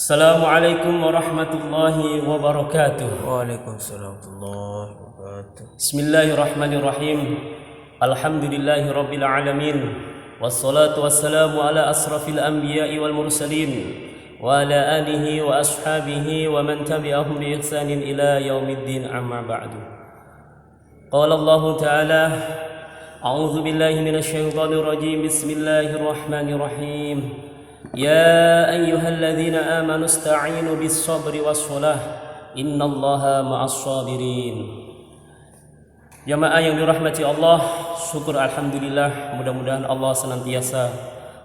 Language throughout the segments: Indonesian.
Assalamualaikum warahmatullahi wabarakatuh. Waalaikumsalam warahmatullahi wabarakatuh. Bismillahirrahmanirrahim. Alhamdulillahi rabbil alamin. Wassalatu wassalamu ala asrafil anbiya'i wal mursalin wa ala alihi wa ashabihi wa man tabi'ahum bi ihsanin ila yaumiddin, amma ba'du. Qala Allah ta'ala, a'udzu billahi minasy syaithanir rajim. Bismillahirrahmanirrahim. Ya ayyuhalladzina amanu ista'inu bis-sabri was-shalah innallaha ma'as-sabirin. Jamaah yang dirahmati Allah, syukur alhamdulillah, mudah-mudahan Allah senantiasa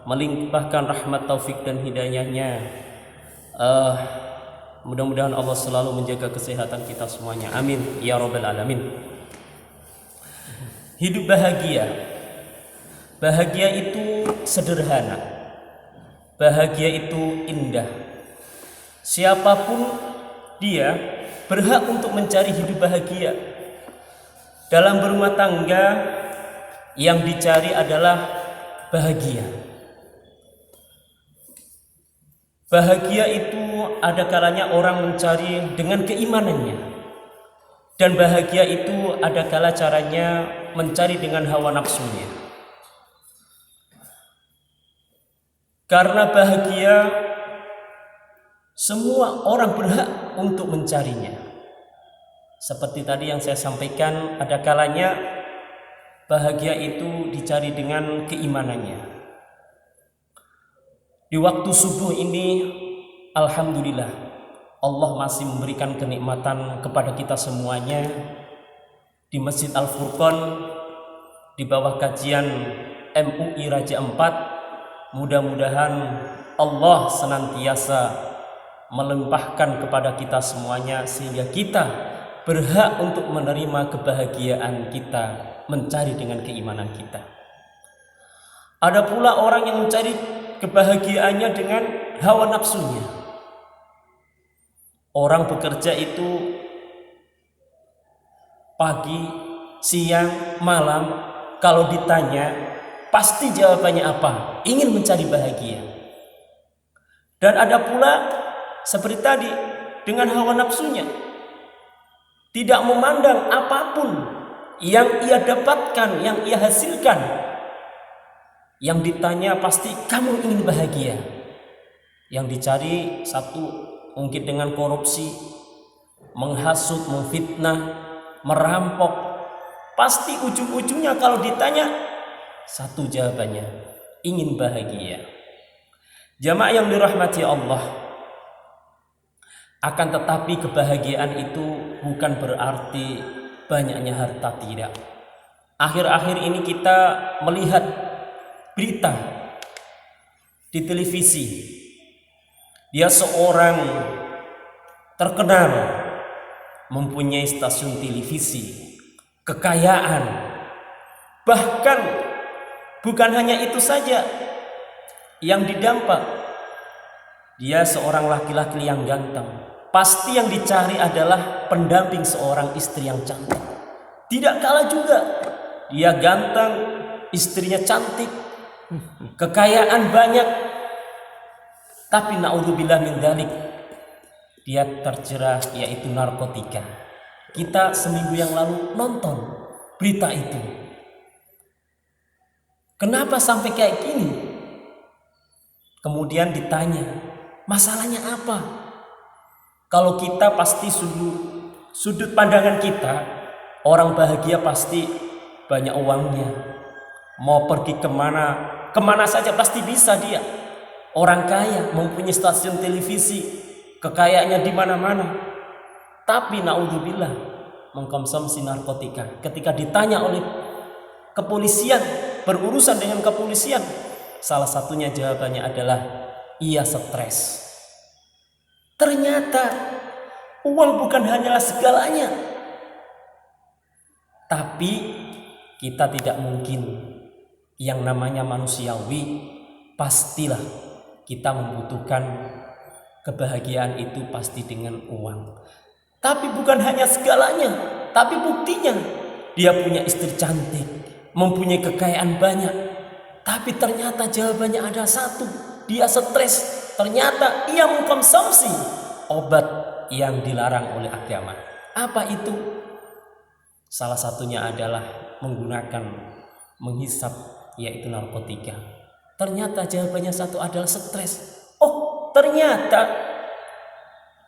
melimpahkan rahmat, taufik dan hidayahnya. Mudah-mudahan Allah selalu menjaga kesehatan kita semuanya. Amin ya rabbal alamin. Hidup bahagia. Bahagia itu sederhana. Bahagia itu indah. Siapapun dia berhak untuk mencari hidup bahagia. Dalam berumah tangga yang dicari adalah bahagia. Bahagia itu ada kalanya orang mencari dengan keimanannya. Dan bahagia itu ada kala caranya mencari dengan hawa nafsunya. Karena bahagia semua orang berhak untuk mencarinya. Seperti tadi yang saya sampaikan, ada kalanya bahagia itu dicari dengan keimanannya. Di waktu subuh ini, alhamdulillah, Allah masih memberikan kenikmatan kepada kita semuanya di Masjid Al-Furqan, di bawah kajian MUI Raja Ampat. Mudah-mudahan Allah senantiasa melimpahkan kepada kita semuanya sehingga kita berhak untuk menerima kebahagiaan kita, mencari dengan keimanan kita. Ada pula orang yang mencari kebahagiaannya dengan hawa nafsunya. Orang bekerja itu pagi, siang, malam, kalau ditanya pasti jawabannya apa? Ingin mencari bahagia. Dan ada pula seperti tadi dengan hawa nafsunya, tidak memandang apapun yang ia dapatkan, yang ia hasilkan. Yang ditanya pasti kamu ingin bahagia. Yang dicari satu mungkin dengan korupsi, menghasut, memfitnah, merampok. Pasti ujung-ujungnya kalau ditanya satu jawabannya, ingin bahagia. Jamaah yang dirahmati Allah, akan tetapi kebahagiaan itu bukan berarti banyaknya harta, tidak. Akhir-akhir ini kita melihat berita di televisi. Dia seorang terkenal, mempunyai stasiun televisi, kekayaan, bahkan bukan hanya itu saja yang didampak. Dia seorang laki-laki yang ganteng. Pasti yang dicari adalah pendamping seorang istri yang cantik. Tidak kalah juga dia ganteng, istrinya cantik, kekayaan banyak. Tapi naudzubillah min dzalik, dia terjerat yaitu narkotika. Kita seminggu yang lalu nonton berita itu. Kenapa sampai kayak gini? Kemudian ditanya, masalahnya apa? Kalau kita pasti sudut pandangan kita, orang bahagia pasti banyak uangnya. Mau pergi kemana saja pasti bisa dia. Orang kaya, mempunyai stasiun televisi, kekayaannya di mana-mana. Tapi naudzubillah, mengkonsumsi narkotika. Ketika ditanya oleh kepolisian, berurusan dengan kepolisian, salah satunya jawabannya adalah ia stres. Ternyata uang bukan hanyalah segalanya. Tapi kita tidak mungkin, yang namanya manusiawi, pastilah kita membutuhkan kebahagiaan itu pasti dengan uang. Tapi bukan hanya segalanya, tapi buktinya dia punya istri cantik, mempunyai kekayaan banyak, tapi ternyata jawabannya ada satu, dia stres, ternyata ia mengkonsumsi obat yang dilarang oleh agama. Apa itu? Salah satunya adalah menghisap, yaitu narkotika. Ternyata jawabannya satu adalah stres. Oh, ternyata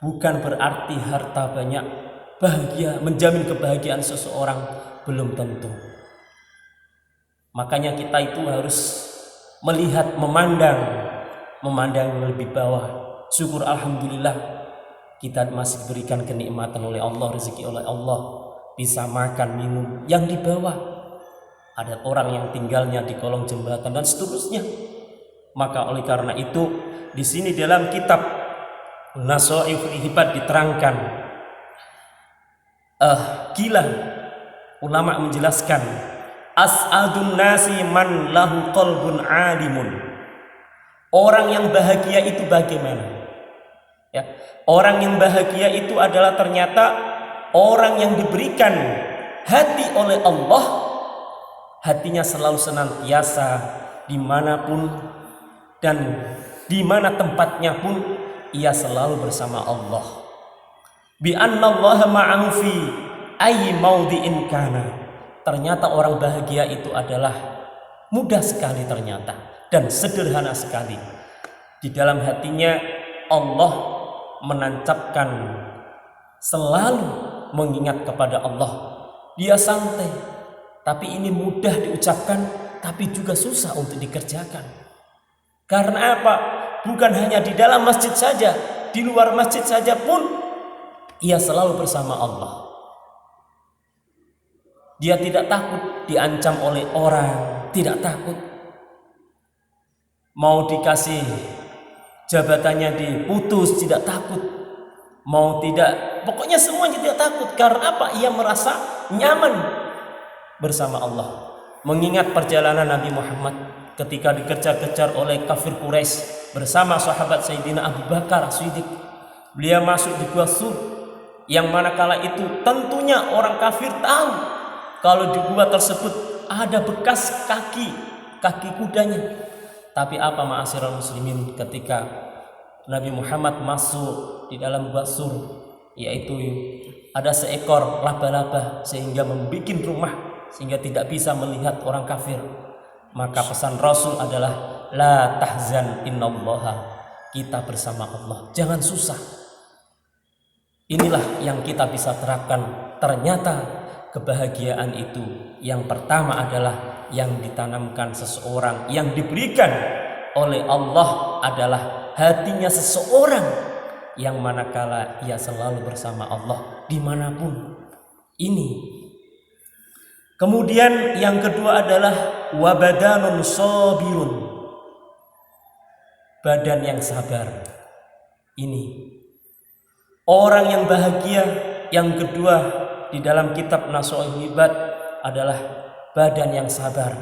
bukan berarti harta banyak bahagia, menjamin kebahagiaan seseorang, belum tentu. Makanya kita itu harus melihat, memandang lebih bawah. Syukur alhamdulillah kita masih diberikan kenikmatan oleh Allah, rezeki oleh Allah, bisa makan, minum. Yang di bawah ada orang yang tinggalnya di kolong jembatan dan seterusnya. Maka oleh karena itu di sini dalam kitab Nasaihul Ibad diterangkan, gila ulama menjelaskan, as'adun nasi man lahu qalbun alimun. Orang yang bahagia itu bagaimana? Ya, orang yang bahagia itu adalah ternyata orang yang diberikan hati oleh Allah, hatinya selalu senantiasa dimanapun dan di mana tempatnya pun ia selalu bersama Allah. Bi annallaha ma'ahu fi ayyi maudhi'in kana. Ternyata orang bahagia itu adalah mudah sekali ternyata dan sederhana sekali. Di dalam hatinya Allah menancapkan selalu mengingat kepada Allah. Dia santai, tapi ini mudah diucapkan, tapi juga susah untuk dikerjakan. Karena apa? Bukan hanya di dalam masjid saja, di luar masjid saja pun ia selalu bersama Allah. Dia tidak takut diancam oleh orang, tidak takut. Mau dikasih jabatannya diputus, tidak takut. Mau tidak, pokoknya semuanya tidak takut. Karena apa? Ia merasa nyaman bersama Allah. Mengingat perjalanan Nabi Muhammad ketika dikejar-kejar oleh kafir Quraisy bersama sahabat Sayyidina Abu Bakar As-Siddiq. Beliau masuk di Gua Sur, yang manakala itu tentunya orang kafir tahu kalau di gua tersebut ada bekas kaki kudanya. Tapi apa ma'asyiral muslimin, ketika Nabi Muhammad masuk di dalam Gua Sur, yaitu ada seekor laba-laba sehingga membuat rumah sehingga tidak bisa melihat orang kafir. Maka pesan Rasul adalah la tahzan innallaha, kita bersama Allah, jangan susah. Inilah yang kita bisa terapkan. Ternyata kebahagiaan itu yang pertama adalah yang ditanamkan seseorang, yang diberikan oleh Allah adalah hatinya seseorang yang manakala ia selalu bersama Allah dimanapun. Ini. Kemudian yang kedua adalah wabadanun sabirun, badan yang sabar. Ini orang yang bahagia. Yang kedua di dalam kitab Nasaihul Ibad adalah badan yang sabar.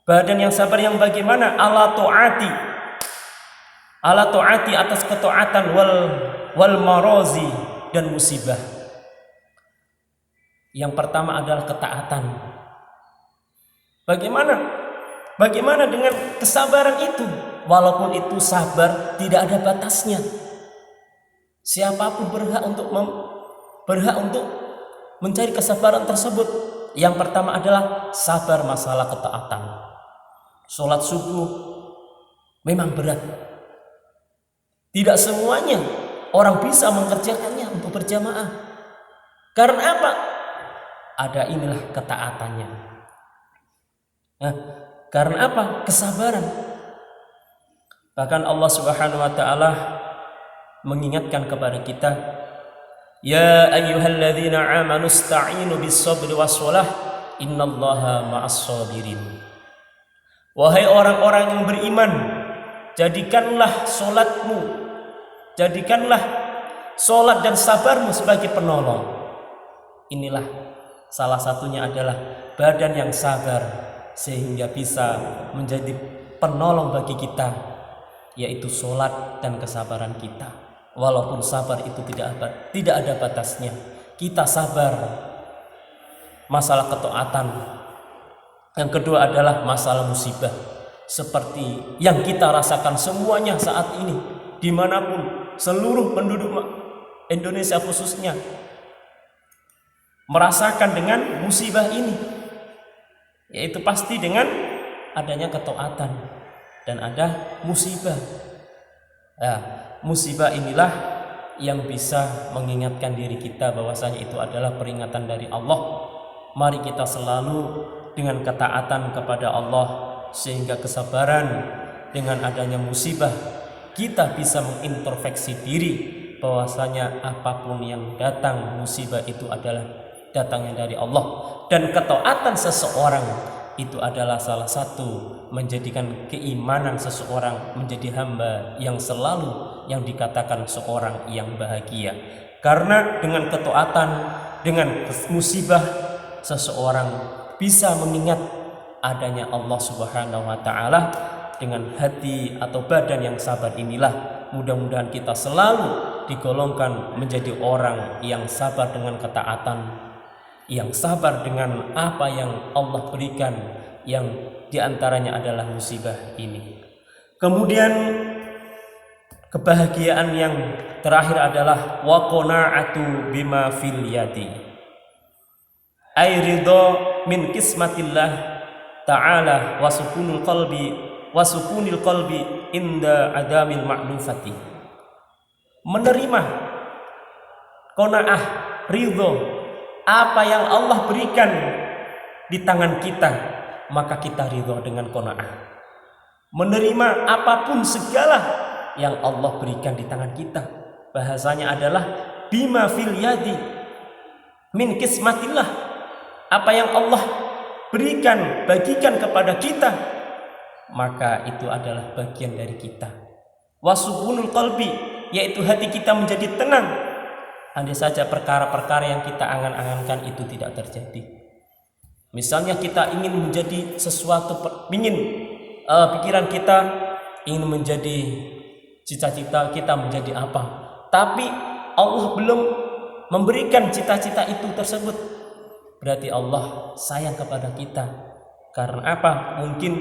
Badan yang sabar yang bagaimana? Ala taati atas ketaatan wal marazi dan musibah. Yang pertama adalah ketaatan. Bagaimana dengan kesabaran itu? Walaupun itu sabar tidak ada batasnya. Siapapun berhak untuk mencari kesabaran tersebut. Yang pertama adalah sabar masalah ketaatan. Sholat subuh memang berat. Tidak semuanya orang bisa mengerjakannya untuk berjamaah. Karena apa? Ada inilah ketaatannya. Nah, karena apa? Kesabaran. Bahkan Allah Subhanahu wa taala mengingatkan kepada kita, ya ayyuhalladzina amanu ista'inu bis-sabri was-shalah innallaha ma'as-sabirin. Wahai orang-orang yang beriman, jadikanlah salat dan sabarmu sebagai penolong. Inilah salah satunya adalah badan yang sabar sehingga bisa menjadi penolong bagi kita, yaitu salat dan kesabaran kita. Walaupun sabar itu tidak ada batasnya. Kita sabar masalah ketaatan. Yang kedua adalah masalah musibah. seperti yang kita rasakan semuanya saat ini, dimanapun seluruh penduduk Indonesia khususnya merasakan dengan musibah ini, yaitu pasti dengan adanya ketaatan dan ada musibah. Ya, musibah inilah yang bisa mengingatkan diri kita bahwasanya itu adalah peringatan dari Allah. Mari kita selalu dengan ketaatan kepada Allah, sehingga kesabaran dengan adanya musibah kita bisa mengintrospeksi diri bahwasanya apapun yang datang, musibah itu adalah datangnya dari Allah, dan ketaatan seseorang itu adalah salah satu menjadikan keimanan seseorang menjadi hamba yang selalu yang dikatakan seorang yang bahagia. Karena dengan ketaatan, dengan musibah, seseorang bisa mengingat adanya Allah Subhanahu wa taala. Dengan hati atau badan yang sabar inilah mudah-mudahan kita selalu digolongkan menjadi orang yang sabar dengan ketaatan, yang sabar dengan apa yang Allah berikan, yang diantaranya adalah musibah ini. Kemudian kebahagiaan yang terakhir adalah wa qana'atu bima fil yadi, ay ridho min kismatillah ta'ala wa sukunil qalbi inda adamil ma'lufati. Menerima qanaah, ridho apa yang Allah berikan di tangan kita, maka kita ridho dengan qanaah. Menerima apapun segala yang Allah berikan di tangan kita, bahasanya adalah bima fil yadi min kismatillah, apa yang Allah berikan, bagikan kepada kita, maka itu adalah bagian dari kita. Wasukunul qalbi, yaitu hati kita menjadi tenang andai saja perkara-perkara yang kita angan-angankan itu tidak terjadi. Misalnya kita ingin menjadi sesuatu, pikiran kita ingin menjadi, cita-cita kita menjadi apa, tapi Allah belum memberikan cita-cita itu tersebut, berarti Allah sayang kepada kita. Karena apa? Mungkin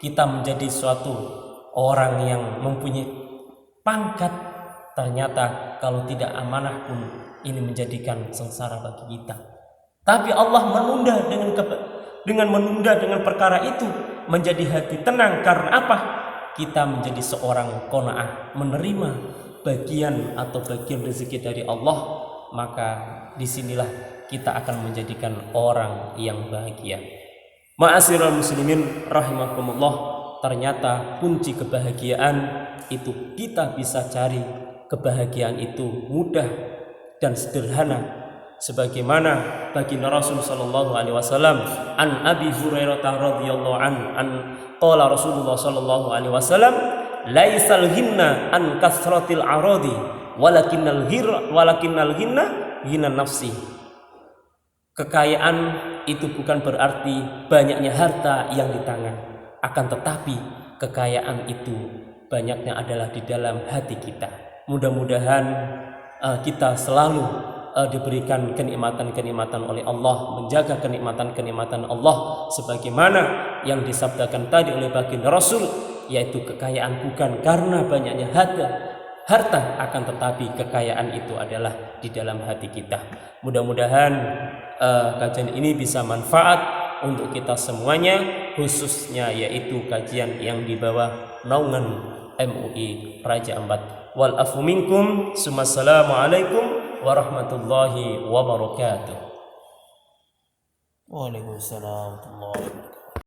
kita menjadi suatu orang yang mempunyai pangkat, ternyata kalau tidak amanah pun ini menjadikan sengsara bagi kita. Tapi Allah menunda dengan perkara itu menjadi hati tenang. Karena apa? Kita menjadi seorang qanaah, menerima bagian rezeki dari Allah, maka disinilah kita akan menjadikan orang yang bahagia. Ma'asyiral muslimin rahimakumullah, ternyata kunci kebahagiaan itu kita bisa cari. Kebahagiaan itu mudah dan sederhana, sebagaimana baginda Rasul sallallahu alaihi wasallam an Abi Hurairah radhiyallahu an qala Rasulullah sallallahu alaihi wasallam laisal ghinna an kasratil aradi walakinnal ghinna ghina nafsi. Kekayaan itu bukan berarti banyaknya harta yang di tangan, akan tetapi kekayaan itu banyaknya adalah di dalam hati kita. Mudah-mudahan kita selalu diberikan kenikmatan-kenikmatan oleh Allah, menjaga kenikmatan-kenikmatan Allah sebagaimana yang disabdakan tadi oleh baginda Rasul, yaitu kekayaan bukan karena banyaknya harta, akan tetapi kekayaan itu adalah di dalam hati kita. Mudah-mudahan kajian ini bisa manfaat untuk kita semuanya, khususnya yaitu kajian yang di bawah naungan MUI Raja Ampat. Wal afu minkum, Assalamualaikum warahmatullahi wabarakatuh. Waalaikumsalam warahmatullahi wabarakatuh.